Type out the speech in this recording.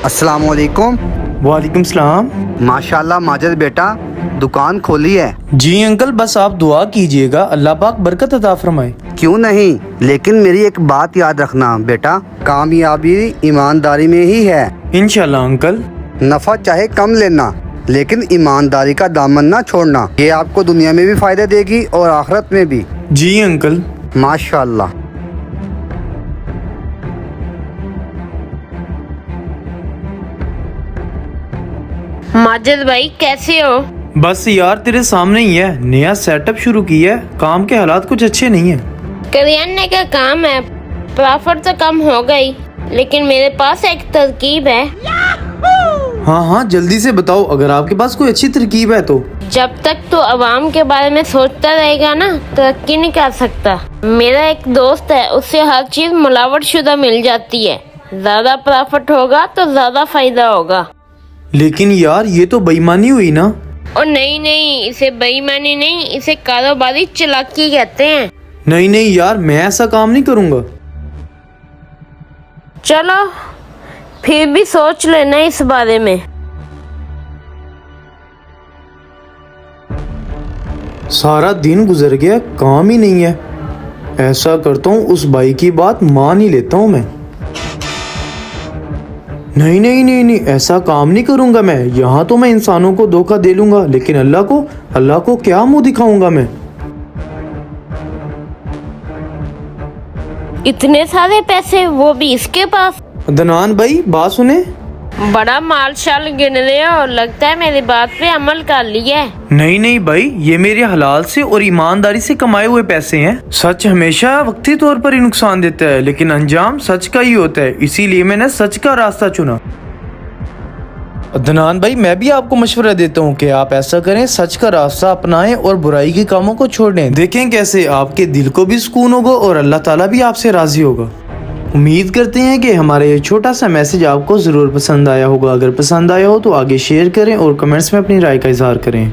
अस्सलाम वालेकुम। वालेकुम सलाम। माशाल्लाह माजिद बेटा दुकान खोली है। जी अंकल, बस आप दुआ कीजिएगा, अल्लाह पाक बरकत अता फरमाए। क्यों नहीं, लेकिन मेरी एक बात याद रखना बेटा, कामयाबी ईमानदारी में ही है। इंशाल्लाह अंकल। नफा चाहे कम लेना, लेकिन ईमानदारी का दामन ना छोड़ना। ये आपको दुनिया में भी फायदा देगी और आखिरत में भी। जी अंकल। माशाल्लाह। माजिद भाई कैसे हो? बस यार तेरे सामने ही है, नया सेटअप शुरू किया है, काम के हालात कुछ अच्छे नहीं है। करियाने का काम है, प्रॉफिट तो कम हो गई, लेकिन मेरे पास एक तरकीब है। हाँ जल्दी से बताओ, अगर आपके पास कोई अच्छी तरकीब है तो। जब तक तो अवाम के बारे में सोचता रहेगा ना, तरक्की नहीं कर सकता। मेरा एक दोस्त है, उससे हर चीज मिलावट शुदा मिल जाती है। ज्यादा प्रॉफिट होगा तो ज्यादा फायदा होगा। लेकिन यार ये तो बेईमानी हुई ना। और नहीं, इसे बेईमानी नहीं, इसे कारोबारी चालाकी कहते हैं। नहीं यार, मैं ऐसा काम नहीं करूँगा। चलो फिर भी सोच लेना इस बारे में। सारा दिन गुजर गया, काम ही नहीं है। ऐसा करता हूँ, उस भाई की बात मान ही लेता हूँ मैं। नहीं, ऐसा काम नहीं करूंगा मैं। यहाँ तो मैं इंसानों को धोखा दे लूंगा, लेकिन अल्लाह को क्या मुंह दिखाऊंगा मैं। इतने सारे पैसे, वो भी इसके पास। अदनान भाई बात सुने। बड़ा माल शाल गिन रहे हो, लगता है मेरी बात पे अमल कर लिया है। नहीं भाई, ये मेरे हलाल से और ईमानदारी से कमाए हुए पैसे हैं। सच हमेशा वक्ती तौर पर ही नुकसान देता है, लेकिन अंजाम सच का ही होता है, इसीलिए मैंने सच का रास्ता चुना। अदनान भाई, मैं भी आपको मशवरा देता हूँ कि आप ऐसा करें, सच का रास्ता अपनाएं और बुराई के कामों को छोड़ दें। देखें कैसे आपके दिल को भी सुकून होगा और अल्लाह ताला भी आपसे राजी होगा। उम्मीद करते हैं कि हमारा ये छोटा सा मैसेज आपको ज़रूर पसंद आया होगा। अगर पसंद आया हो तो आगे शेयर करें और कमेंट्स में अपनी राय का इजहार करें।